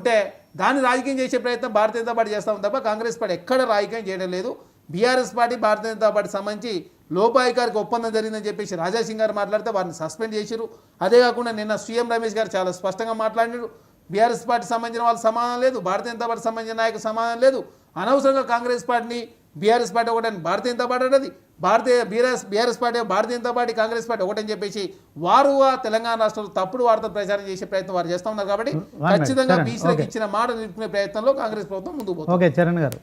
అంటే దాన్ని రాజకీయం చేసే ప్రయత్నం భారతీయ జనతా పార్టీ చేస్తాం తప్ప కాంగ్రెస్ పార్టీ ఎక్కడ రాజకీయం చేయడం లేదు. BRS party Bharatiya Janata party సంబంధించి లోపాయికారికి ఒప్పందం జరిగిందని చెప్పేసి రాజాసింగ్ గారు మాట్లాడితే వారిని సస్పెండ్ చేశారు. అదే కాకుండా నిన్న సీఎం రమేష్ గారు చాలా స్పష్టంగా మాట్లాడినారు. బీఆర్ఎస్ పార్టీ సంబంధించిన వాళ్ళు సమాధానం లేదు, భారతీయ జనతా పార్టీ సంబంధించిన నాయకులు సమాధానం లేదు. అనవసరంగా కాంగ్రెస్ పార్టీని బీఆర్ఎస్ పార్టీ ఒకటని భారతీయ జనతా పార్టీ అనేది BRS party Bharatiya Janata party Congress party ఒకటని చెప్పేసి వారుగా తెలంగాణ రాష్ట్రంలో తప్పుడు వార్తలు ప్రచారం చేసే ప్రయత్నం వారు చేస్తూ ఉన్నారు. కాబట్టి ఖచ్చితంగా బీసీలకు ఇచ్చిన మాట నిలుపుకునే ప్రయత్నంలో కాంగ్రెస్ ప్రభుత్వం ముందుకు పోతుంది. ఓకే చరణ్ గారు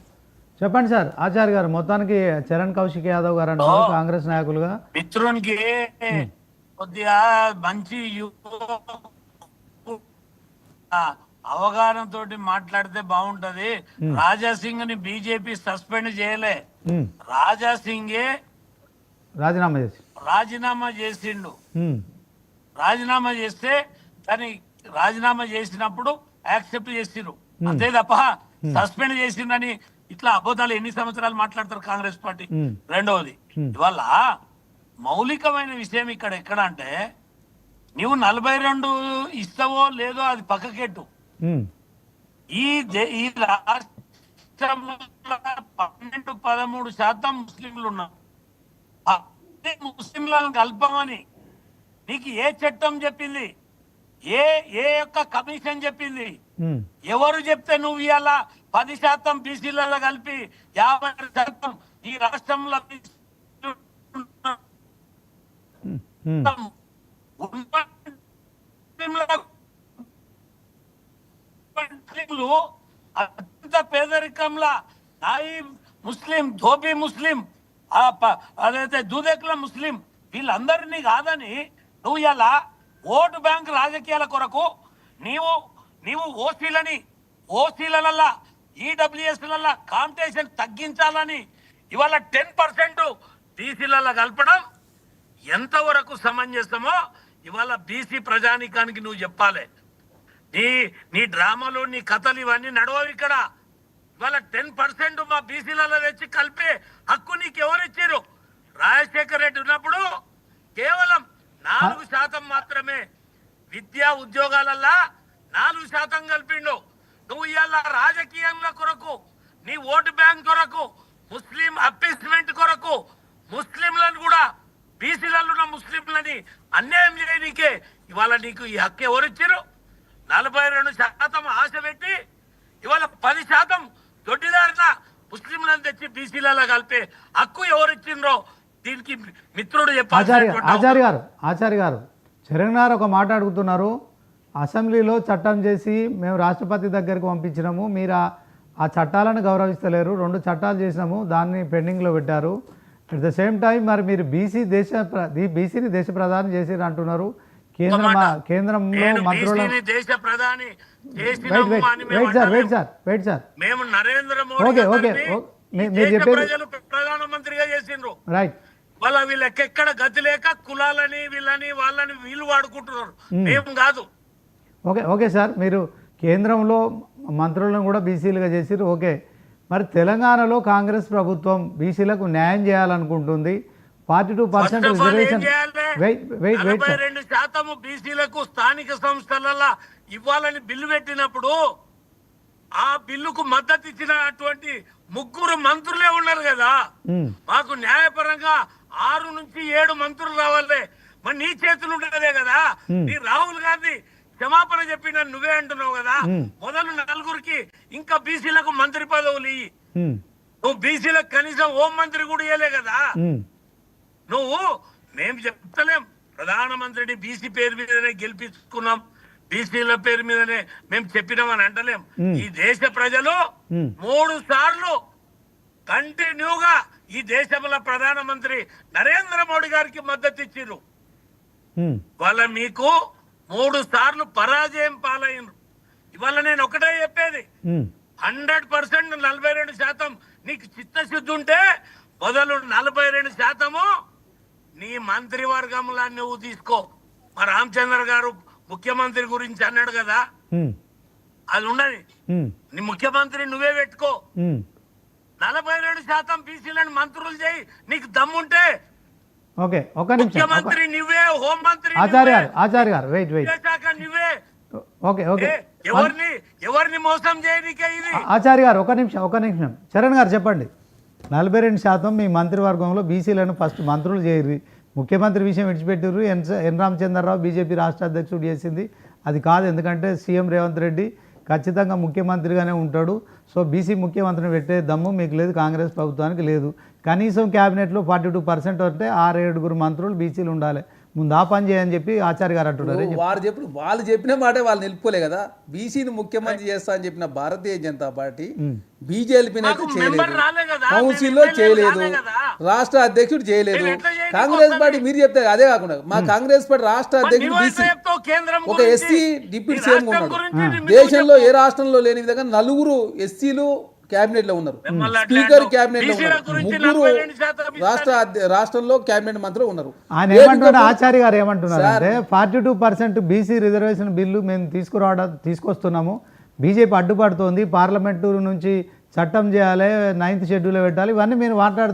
చెప్పండి సార్. ఆచార్య గారు మొత్తానికి చరణ్ కౌశిక్ యాదవ్ గారు అంటారు కాంగ్రెస్ నాయకులుగా మిత్రునికి కొద్దిగా మంచి అవగాహన తోటి మాట్లాడితే బాగుంటది. రాజాసింగ్ ని బీజేపీ సస్పెండ్ చేయలే, రాజాసింగే రాజీనామా చేసిండు. రాజీనామా చేస్తే కానీ రాజీనామా చేసినప్పుడు యాక్సెప్ట్ చేసిండ్రు, అంతే తప్ప సస్పెండ్ చేసిండని ఇట్లా అబద్ధాలు ఎన్ని సంవత్సరాలు మాట్లాడతారు కాంగ్రెస్ పార్టీ. రెండవది, ఇవాళ మౌలికమైన విషయం ఇక్కడ ఎక్కడ అంటే నువ్వు 42 ఇస్తావో లేదో అది పక్కకెట్టు. ఈ రాష్ట్రంలో 12-13% ముస్లింలు ఉన్నారు. ముస్లింలను కలపమని నీకు ఏ చట్టం చెప్పింది? ఏ యొక్క కమిషన్ చెప్పింది? ఎవరు చెప్తే నువ్వు ఇవాళ 10% బీసీలలో కలిపి 50% ఈ రాష్ట్రంలో అత్యంత పేదరికంలా నాయి ముస్లిం, ధోబీ ముస్లిం, అదైతే దూదేకుల ముస్లిం, వీళ్ళందరినీ కాదని నువ్వు ఇలా ఓటు బ్యాంక్ రాజకీయాల కొరకు నీవు ఓసీలల్లా ఈడబ్ల్యూఎస్ల కాంపిటీషన్ తగ్గించాలని ఇవాళ 10% బీసీలలో కలపడం ఎంతవరకు సమంజసమో ఇవాళ బీసీ ప్రజానికానికి నువ్వు చెప్పాలి. నీ డ్రామాలు, నీ కథలు ఇవన్నీ నడవవు ఇక్కడ. ఇవాళ 10% మా బీసీలలో తెచ్చి కలిపే హక్కు నీకు ఎవరిచ్చారు? రాజశేఖర్ రెడ్డి ఉన్నప్పుడు కేవలం 4% మాత్రమే విద్యా ఉద్యోగాలల్లా 4% కలిపిండు. నువ్వు ఇవాళ రాజకీయంల కొరకు, నీ ఓటు బ్యాంక్ కొరకు, ముస్లిం అప్పీస్మెంట్ కొరకు ముస్లింలను కూడా బీసీలలో ఉన్న ముస్లింలని అన్యాయం చేయడానికే ఇవాళ నీకు ఈ హక్కు ఎవరిచ్చారు? 42% ఆశ పెట్టి ఇవాళ 10% దొడ్డిదారిన ముస్లింలను తెచ్చి బీసీలలో కలిపే హక్కు ఎవరిచ్చిండ్రో దీనికి మిత్రుడు చెప్పాలి. ఆచార్య గారు చరణ్ గారు ఒక మాట అడుగుతున్నారు. అసెంబ్లీలో చట్టం చేసి మేము రాష్ట్రపతి దగ్గరికి పంపించినాము, మీరు ఆ చట్టాలను గౌరవిస్తలేరు. 2 చట్టాలు చేసినాము, దాన్ని పెండింగ్లో పెట్టారు. అట్ ద సేమ్ టైం మరి మీరు బీసీని దేశ ప్రధాని చేసి అంటున్నారు. కేంద్రంలో మంత్రులు ప్రధానమంత్రిగా చేసిండ్రు. వాళ్ళ వీళ్ళకి ఎక్కడ గతి లేక కులాలని వాళ్ళని వీళ్ళు వాడుకుంటున్నారు, మేము కాదు. ఓకే సార్, మీరు కేంద్రంలో మంత్రులను కూడా బీసీలుగా చేసిరు. ఓకే, మరి తెలంగాణలో కాంగ్రెస్ ప్రభుత్వం బీసీలకు న్యాయం చేయాలనుకుంటుంది. 42% రిజర్వేషన్ 42% బీసీలకు స్థానిక సంస్థలలో ఇవ్వాలని బిల్లు పెట్టినప్పుడు ఆ బిల్లుకు మద్దతు ఇచ్చినటువంటి 3 మంత్రులే ఉన్నారు కదా. మాకు న్యాయపరంగా 6 నుంచి 7 మంత్రులు రావాలి. మరి నీ చేతులు ఉండదే కదా. నీ రాహుల్ గాంధీ క్షమాపణ చెప్పిన నువ్వే అంటున్నావు కదా. మొదలు 4 ఇంకా బీసీలకు మంత్రి పదవులు ఇయ్యి. నువ్వు బీసీలకు కనీసం హోం మంత్రి కూడా ఇయ్యలే కదా. మేము చెప్తలేం, ప్రధానమంత్రిని బీసీ పేరు మీదనే గెలిపించుకున్నాం, బీసీల పేరు మీదనే మేము చెప్పినామని అంటలేం. ఈ దేశ ప్రజలు 3 సార్లు కంటిన్యూగా ఈ దేశంలో ప్రధానమంత్రి నరేంద్ర మోడీ గారికి మద్దతు ఇచ్చిర్రు. వాళ్ళ మీకు 3 సార్లు పరాజయం పాలైనరు. ఇవాళ నేను ఒకటే చెప్పేది, 100% 42% నీకు చిత్తశుద్ధి ఉంటే మొదలు 42% నీ మంత్రివర్గంలో నువ్వు తీసుకో. మా రామచంద్ర గారు ముఖ్యమంత్రి గురించి అన్నాడు కదా, అది ఉన్నది. నీ ముఖ్యమంత్రి నువ్వే పెట్టుకో. 42% బీసీలను మంత్రులు చేయి నీకు దమ్ముంటే. ఓకే, ఒక నిమిషం. ముఖ్యమంత్రి నువ్వే, హోంమంత్రి ఆచార్య గారు వెయిట్ నువ్వే. ఓకే ఓకే ఎవరిని మోసం చేయనికే ఇది ఆచార్య గారు ఒక నిమిషం చరణ్ గారు చెప్పండి. 42% మీ మంత్రివర్గంలో బీసీలను ఫస్ట్ మంత్రులు చేయరు. ముఖ్యమంత్రి విషయం విడిచిపెట్టారు. ఎన్ రామచంద్రరావు బీజేపీ రాష్ట్ర అధ్యక్షుడు చేసింది అది కాదు. ఎందుకంటే సీఎం రేవంత్ రెడ్డి ఖచ్చితంగా ముఖ్యమంత్రిగానే ఉంటాడు. సో బీసీ ముఖ్యమంత్రిని పెట్టే దమ్ము మీకు లేదు, కాంగ్రెస్ ప్రభుత్వానికి లేదు. కనీసం క్యాబినెట్లో 42% అంటే 6-7 మంత్రులు బీసీలు ఉండాలి. ముందు ఆ పని చేయని చెప్పి ఆచార్య గారు అంటున్నారు. వాళ్ళు చెప్పిన మాట వాళ్ళు నిలుపుకోలే కదా. బీసీని ముఖ్యమంత్రి చేస్తా అని చెప్పిన భారతీయ జనతా పార్టీ బీజేపీని అయితే చేయలేదు, కౌన్సిల్లో చేయలేదు, రాష్ట్ర అధ్యక్షుడు చేయలేదు. కాంగ్రెస్ పార్టీ మీరు చెప్తే అదే కాకుండా మా కాంగ్రెస్ పార్టీ రాష్ట్ర అధ్యక్షుడు బీసీ ఒక ఎస్సీ డిప్యూటీ సీఎం ఉన్నాడు. దేశంలో ఏ రాష్ట్రంలో లేని విధంగా 4 ఎస్సీలు క్యాబినెట్ లో ఉన్నారు, స్పీకర్ క్యాబినెట్ లో ఉన్నారు, 3 రాష్ట్రంలో క్యాబినెట్ మంత్రులు ఉన్నారు. ఆయన ఏమంటున్నారు, ఆచార్య గారు ఏమంటున్నారు అంటే 42% బీసీ రిజర్వేషన్ బిల్లు మేము తీసుకొస్తున్నాము, బీజేపీ అడ్డుపడుతోంది, పార్లమెంటు నుంచి చట్టం చేయాలి, 9th షెడ్యూల్ పెట్టాలి, ఇవన్నీ మీరు మాట్లాడుతున్నారు.